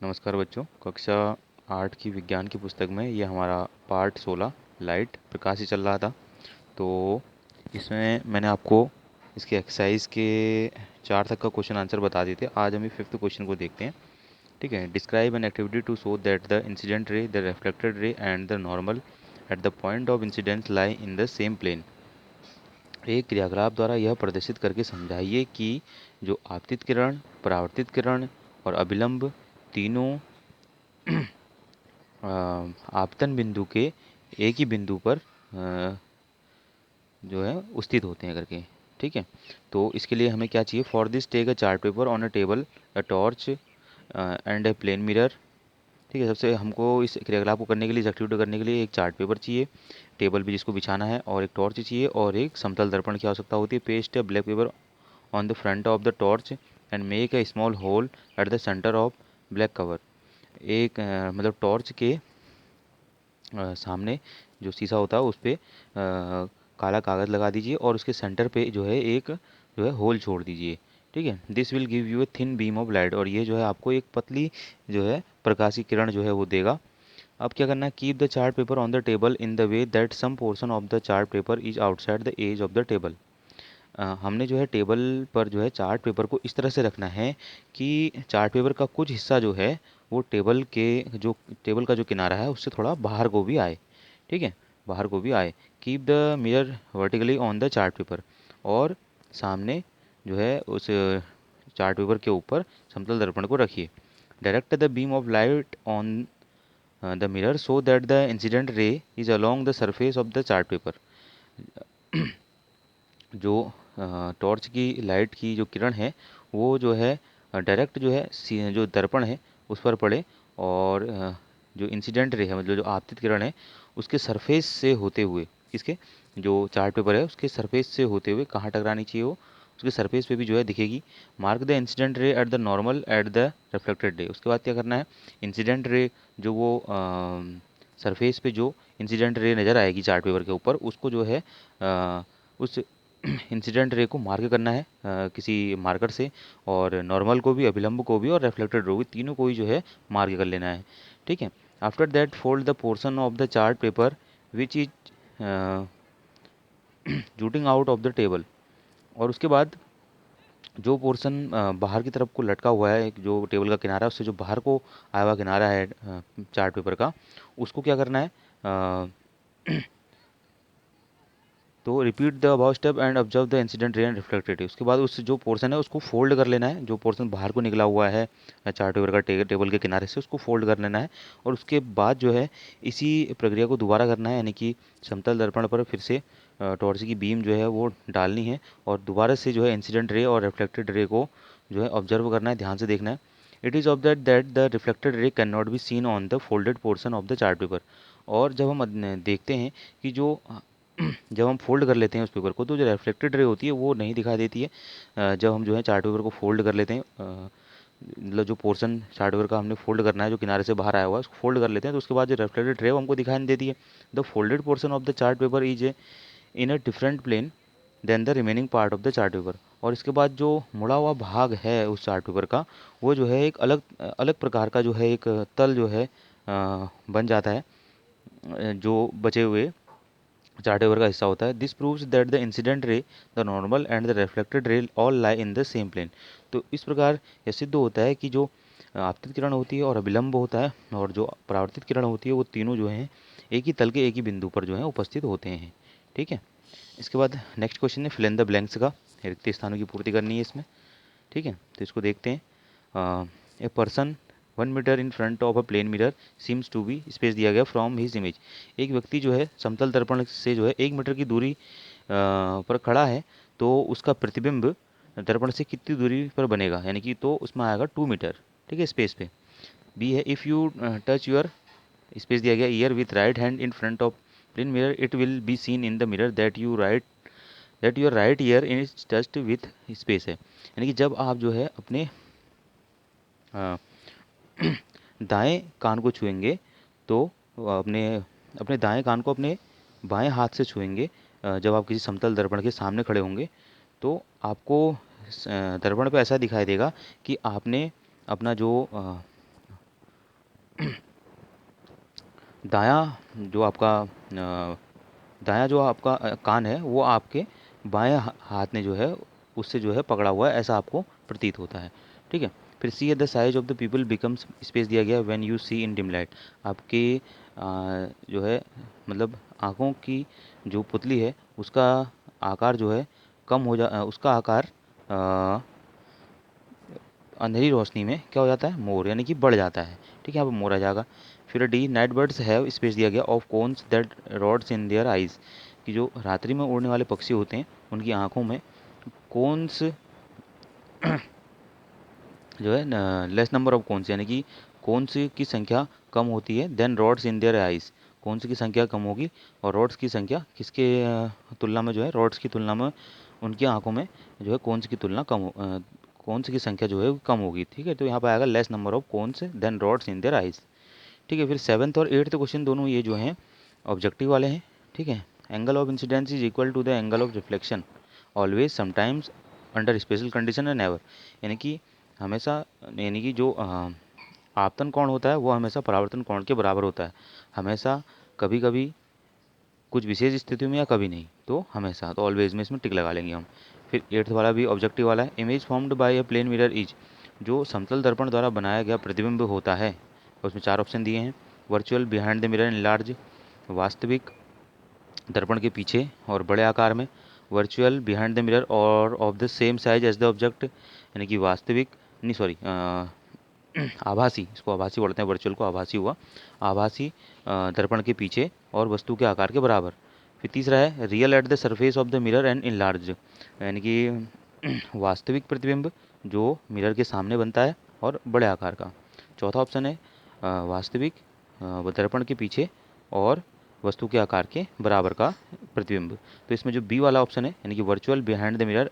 नमस्कार बच्चों। कक्षा 8 की विज्ञान की पुस्तक में ये हमारा पार्ट 16 लाइट प्रकाश ही चल रहा था। तो इसमें मैंने आपको इसके एक्सरसाइज के 4 तक का क्वेश्चन आंसर बता दिए थे। आज हम 5th क्वेश्चन को देखते हैं। ठीक है। Describe an activity to show that the incident ray, the reflected ray and the normal at the point of incidence lie in the same plane. एक क्रियाकलाप द्वारा यह प्रदर्शित करके समझाइए कि जो आपतित किरण, परावर्तित किरण और अभिलंब तीनों आपतन बिंदु के एक ही बिंदु पर जो है स्थित होते हैं करके। ठीक है। तो इसके लिए हमें क्या चाहिए? For this take a chart paper on a table, a torch and a plane mirror. ठीक है। सबसे हमको इस क्रियाकलाप को करने के लिए, इस एक्टिविटी करने के लिए एक चार्ट पेपर चाहिए, टेबल भी जिसको बिछाना है, और एक टॉर्च चाहिए और एक समतल दर्पण की आवश्यकता होती है। Paste a black paper on the front of the torch and make a small hole at the centre of black cover. एक मतलब टॉर्च के सामने जो शीशा होता है उस पर काला कागज़ लगा दीजिए और उसके सेंटर पे जो है एक जो है होल छोड़ दीजिए। ठीक है। This will give U a thin beam of light, और ये जो है आपको एक पतली जो है प्रकाश की किरण जो है वो देगा। अब क्या करना है? Keep the chart paper on the table in the way that some portion of the chart paper is outside the edge of the table. हमने जो है टेबल पर जो है चार्ट पेपर को इस तरह से रखना है कि चार्ट पेपर का कुछ हिस्सा जो है वो टेबल का जो किनारा है उससे थोड़ा बाहर को भी आए। ठीक है। बाहर को भी आए। Keep the mirror vertically on the chart paper, और सामने जो है उस चार्ट पेपर के ऊपर समतल दर्पण को रखिए। Direct the beam of light on the mirror so that the incident रे is along the surface of the chart paper. जो टॉर्च की लाइट की जो किरण है वो जो है डायरेक्ट जो है जो दर्पण है उस पर पड़े, और जो इंसिडेंट रे है मतलब जो आपतित किरण है उसके सरफेस से होते हुए, इसके जो चार्ट पेपर है उसके सरफेस से होते हुए कहाँ टकरानी चाहिए? वो उसके सरफेस पे भी जो है दिखेगी। मार्क द इंसिडेंट रे at the normal at the reflected रे। उसके बाद क्या करना है? इंसिडेंट रे जो वो सरफेस पे जो इंसिडेंट रे नज़र आएगी चार्ट पेपर के ऊपर, उसको जो है उस इंसिडेंट रे को मार्क करना है किसी मार्कर से, और नॉर्मल को भी, अभिलंब को भी और रिफ्लेक्टेड रो भी, तीनों को ही जो है मार्क कर लेना है। ठीक है। After that fold the portion of the chart paper which is jutting out of the table. और उसके बाद जो पोर्शन बाहर की तरफ को लटका हुआ है, जो टेबल का किनारा है उससे जो बाहर को आया हुआ किनारा है चार्ट पेपर का, उसको क्या करना है? तो repeat the above step and observe the incident रे एंड रिफ्लेक्टेड। उसके बाद उस जो पोर्शन है उसको फोल्ड कर लेना है, जो पोर्शन बाहर को निकला हुआ है चार्ट पेपर का टेबल के किनारे से, उसको फोल्ड कर लेना है। और उसके बाद जो है इसी प्रक्रिया को दोबारा करना है, यानी कि समतल दर्पण पर फिर से टॉर्च की बीम जो है वो डालनी है, और दोबारा से जो है इंसिडेंट रे और रिफ्लेक्टेड रे को जो है ऑब्जर्व करना है, ध्यान से देखना है। It is observe that the reflected रे can not be seen on the folded portion of the chart paper. और जब हम देखते हैं कि जो जब हम फोल्ड कर लेते हैं उस पेपर को, तो जो रिफ्लेक्टेड रे होती है वो नहीं दिखाई देती है। जब हम जो है चार्ट पेपर को फोल्ड कर लेते हैं, मतलब जो पोर्शन चार्ट पेपर का हमने फोल्ड करना है जो किनारे से बाहर आया हुआ है उसको फोल्ड कर लेते हैं, तो उसके बाद जो रिफ्लेक्टेड रे हमको दिखाई नहीं देती है। The folded portion of the chart paper is in a different plane than the remaining part of the chart paper. और इसके बाद जो मुड़ा हुआ भाग है उस चार्ट पेपर का, वो जो है एक अलग अलग प्रकार का जो है एक तल जो है बन जाता है, जो बचे हुए चार्ट पेपर का हिस्सा होता है। This proves that the incident ray, the normal and the reflected ray all lie in the same plane. तो इस प्रकार यह सिद्ध होता है कि जो आपतित किरण होती है और अभिलंब होता है और जो परावर्तित किरण होती है वो तीनों जो हैं एक ही तल के एक ही बिंदु पर जो है उपस्थित होते हैं। ठीक है। इसके बाद नेक्स्ट क्वेश्चन है फिल इन द ब्लैंक्स का, रिक्त स्थानों की पूर्ति करनी है इसमें। ठीक है। तो इसको देखते हैं। A person 1 metre in front of a plane mirror seems to be, space दिया गया फ्रॉम हिज इमेज। एक व्यक्ति जो है समतल दर्पण से जो है 1 मीटर की दूरी पर खड़ा है, तो उसका प्रतिबिंब दर्पण से कितनी दूरी पर बनेगा, यानी कि तो उसमें आएगा 2 मीटर। ठीक है। स्पेस पे बी है, if you touch your, space दिया गया ear with right hand in front of plane mirror, it will be seen in the mirror that your right ear is touched with space है। यानी कि जब आप जो है अपने अ, दाएं कान को छुएंगे, तो अपने अपने दाएं कान को अपने बाएं हाथ से छुएंगे जब आप किसी समतल दर्पण के सामने खड़े होंगे, तो आपको दर्पण पे ऐसा दिखाई देगा कि आपने अपना जो दायां जो आपका दायां जो आपका कान है वो आपके बाएं हाथ ने जो है उससे जो है पकड़ा हुआ है, ऐसा आपको प्रतीत होता है। ठीक है। फिर see at the size of the people becomes, space दिया गया when you see in dim light. आपके जो है मतलब आँखों की जो पुतली है उसका आकार जो है कम हो जा उसका आकार अ, अंधेरी रोशनी में क्या हो जाता है, मोर यानी कि बढ़ जाता है। ठीक है, यहाँ पर मोर आ जाएगा। फिर D, night birds have, space दिया गया of cones that rods in their eyes, कि जो रात्रि में उड़ने वाले पक्षी होते हैं उनकी आंखों में कोन्स जो है लेस नंबर ऑफ कोन्स यानी कि कोन्स की संख्या कम होती है than rods in their eyes, cones की संख्या कम होगी और रॉड्स की संख्या किसके तुलना में जो है, रॉड्स की तुलना में उनकी आंखों में जो है कोन्स की तुलना कोन्स की संख्या जो है वो कम होगी। ठीक है, तो यहाँ पर आएगा less number of cones than rods in their eyes. ठीक है, फिर सेवन्थ और एट्थ क्वेश्चन दोनों ये जो हैं ऑब्जेक्टिव वाले हैं। ठीक है, angle of incidence is equal to the angle of reflection always sometimes under special condition and never, यानी कि हमेशा, यानी कि जो आपतन कोण होता है वो हमेशा परावर्तन कोण के बराबर होता है, हमेशा, कभी कभी, कुछ विशेष स्थितियों में या कभी नहीं, तो हमेशा, तो ऑलवेज में इसमें टिक लगा लेंगे हम। फिर एट्थ वाला भी ऑब्जेक्टिव वाला है। Image formed by a plane mirror is, जो समतल दर्पण द्वारा बनाया गया प्रतिबिंब होता है, उसमें चार ऑप्शन दिए हैं। Virtual, behind the mirror in large, वास्तविक दर्पण के पीछे और बड़े आकार में। वर्चुअल, बिहाइंड द मिरर और of the same size as the object, यानी कि वास्तविक, नहीं सॉरी, आभासी, इसको आभासी बोलते हैं, वर्चुअल को आभासी हुआ, आभासी दर्पण के पीछे और वस्तु के आकार के बराबर। फिर तीसरा है real at the surface of the mirror and in large, यानी कि वास्तविक प्रतिबिंब जो मिरर के सामने बनता है और बड़े आकार का। चौथा ऑप्शन है वास्तविक दर्पण के पीछे और वस्तु के आकार के बराबर का प्रतिबिंब। तो इसमें जो बी वाला ऑप्शन है यानी कि virtual, behind the mirror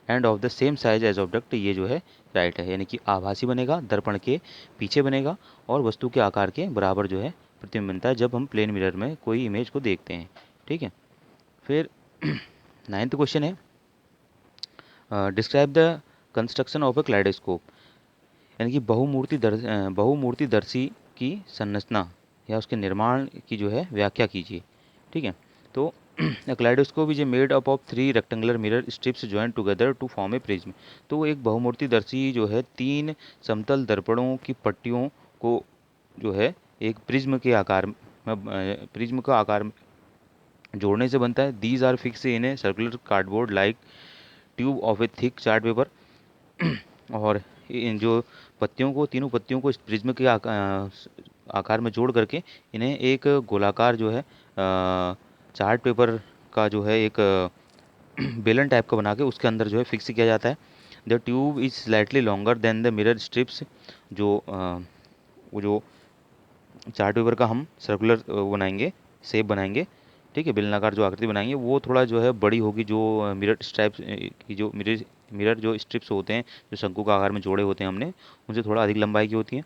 and of the same size as object, ये जो है राइट है, यानी कि आभासी बनेगा, दर्पण के पीछे बनेगा और वस्तु के आकार के बराबर जो है प्रतिबिंब बनता है जब हम प्लेन मिरर में कोई इमेज को देखते हैं। ठीक है, फिर नाइन्थ क्वेश्चन है describe the construction of a kaleidoscope, यानी कि बहुमूर्तिदर्शी की संरचना या उसके निर्माण की जो है व्याख्या कीजिए। ठीक है, तो kaleidoscope is a made up of three rectangular mirror strips joint together to form a prism. तो वो एक बहुमूर्तिदर्शी जो है तीन समतल दर्पणों की पट्टियों को जो है एक प्रिज्म के आकार में, प्रिज्म का आकार में जोड़ने से बनता है। These are fix in a circular cardboard like tube of a thick chart paper. और इन जो पत्तियों को, तीनों पत्तियों को इस प्रिज्म के आकार में जोड़ करके इन्हें एक गोलाकार जो है चार्ट पेपर का जो है एक बेलन टाइप का बना के उसके अंदर जो है फिक्स किया जाता है। The tube is slightly longer than the mirror strips, जो वो जो चार्ट पेपर का हम सर्कुलर बनाएंगे, शेप बनाएंगे, ठीक है, बेलनाकार जो आकृति बनाएंगे वो थोड़ा जो है बड़ी होगी, जो मिरर स्ट्राइप्स की जो मिरर मिरर जो स्ट्रिप्स होते हैं जो शंकु का आकार में जोड़े होते हैं हमने, उनसे थोड़ा अधिक लंबाई की होती हैं।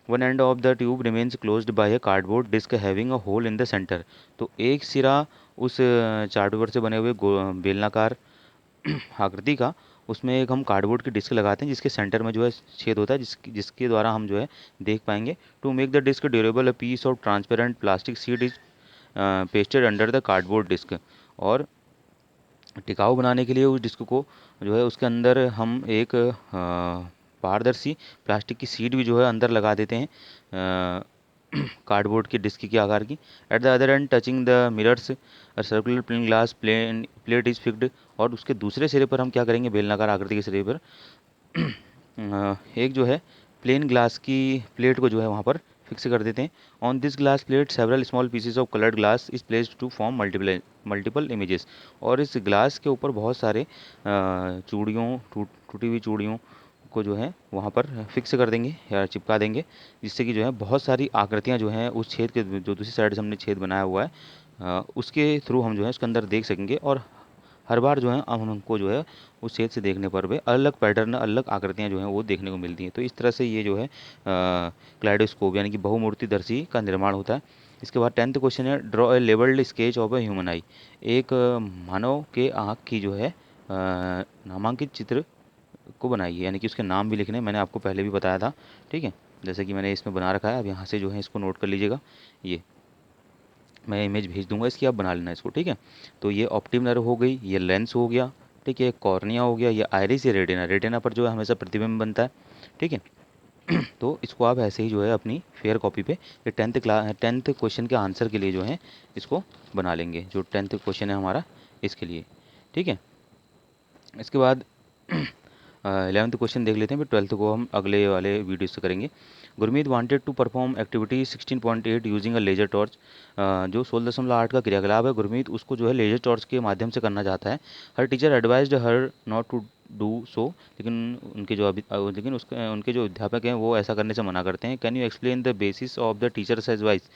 One end of the tube remains closed by a cardboard disc having a hole in the centre. तो एक सिरा उस चार्ट पेपर से बने हुए बेलनाकार आकृति का, उसमें एक हम कार्डबोर्ड की डिस्क लगाते हैं जिसके सेंटर में जो है छेद होता है, जिसके द्वारा हम जो है देख पाएंगे। To make the disc durable a piece of transparent plastic sheet is pasted under the cardboard disc. और टिकाऊ बनाने के लिए उस डिस्क को जो है उसके अंदर हम एक पारदर्शी प्लास्टिक की शीट भी जो है अंदर लगा देते हैं कार्डबोर्ड की डिस्क के आकार की। At the other end touching the mirrors circular plane glass plate is fixed. और उसके दूसरे सिरे पर हम क्या करेंगे, बेलनाकार आकृति के सिरे पर एक जो है प्लेन ग्लास की प्लेट को जो है वहाँ पर फिक्स कर देते हैं। On this glass plate several small pieces of coloured glass is placed to form multiple images. और इस ग्लास के ऊपर बहुत सारे चूड़ियों, टूटी हुई चूड़ियों को जो है वहाँ पर फिक्स कर देंगे या चिपका देंगे, जिससे कि जो है बहुत सारी आकृतियाँ जो हैं उस छेद के जो दूसरी साइड से हमने छेद बनाया हुआ है उसके थ्रू हम जो है उसके अंदर देख सकेंगे। और हर बार जो है अब हमको जो है उस छेद से देखने पर भी अलग अलग पैटर्न, अलग आकृतियाँ जो हैं वो देखने को मिलती हैं। तो इस तरह से ये जो है क्लाइडोस्कोप यानी कि बहुमूर्तिदर्शी का निर्माण होता है। इसके बाद 10th क्वेश्चन है draw a labelled sketch of a human आई। एक मानव के आँख की जो है नामांकित चित्र को बनाइए, यानी कि उसके नाम भी लिखने मैंने आपको पहले भी बताया था। ठीक है, जैसे कि मैंने इसमें बना रखा है, अब यहाँ से जो है इसको नोट कर लीजिएगा। ये मैं इमेज भेज दूंगा इसकी, आप बना लेना इसको। ठीक है, तो ये ऑप्टिक नर्व हो गई, ये लेंस हो गया। ठीक है, कॉर्निया हो गया, ये आइरिस, ये रेटिना। रेटिना पर जो है हमेशा प्रतिबिंब बनता है। ठीक है, तो इसको आप ऐसे ही जो है अपनी फेयर कॉपी पे ये 10th क्वेश्चन के आंसर के लिए जो है इसको बना लेंगे, जो 10th क्वेश्चन है हमारा इसके लिए। ठीक है, इसके बाद 11th क्वेश्चन देख लेते हैं, फिर 12th को हम अगले वाले वीडियो से करेंगे। Gurmeet wanted to perform activity 16.8 using a laser torch. जो 16.8 का क्रियाकलाप है, गुरमीत उसको जो है लेजर टॉर्च के माध्यम से करना चाहता है। Her teacher advised her not to do so, लेकिन लेकिन उसके उनके जो अध्यापक हैं वो ऐसा करने से मना करते हैं। Can you explain the basis of the teachers advice.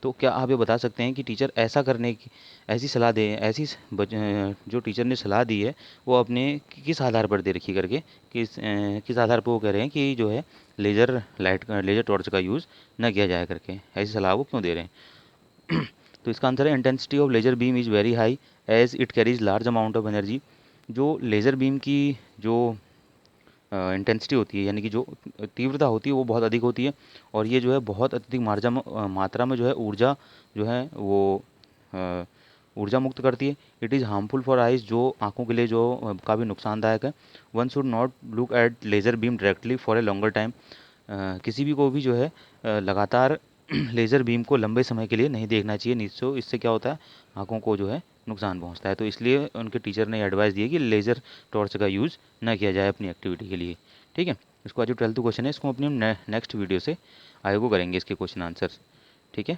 तो क्या आप ये बता सकते हैं कि टीचर ऐसा करने की ऐसी सलाह दे ऐसी जो टीचर ने सलाह दी है वो अपने किस आधार पर दे रखी करके, किस आधार पर वो कह रहे हैं कि जो है लेजर टॉर्च का यूज़ न किया जाए करके, ऐसी सलाह वो क्यों दे रहे हैं। तो इसका आंसर है intensity of laser beam is very high as it carries large amount of energy. जो लेज़र बीम की जो इंटेंसिटी होती है, यानी कि जो तीव्रता होती है वो बहुत अधिक होती है, और ये जो है बहुत अत्यधिक मात्रा में जो है ऊर्जा जो है वो अ, ऊर्जा मुक्त करती है। It is harmful for eyes, जो आंखों के लिए जो काफ़ी नुकसानदायक है। One should not look at laser beam directly for a longer time. किसी भी को भी जो है लगातार लेज़र बीम को लंबे समय के लिए नहीं देखना चाहिए, नीचे इससे क्या होता है, आंखों को जो है नुकसान पहुंचता है। तो इसलिए उनके टीचर ने एडवाइस दी है कि लेज़र टॉर्च का यूज़ ना किया जाए अपनी एक्टिविटी के लिए। ठीक है, इसको आज जो 12th क्वेश्चन है इसको अपनी नेक्स्ट वीडियो से आगे को करेंगे इसके क्वेश्चन आंसर। ठीक है।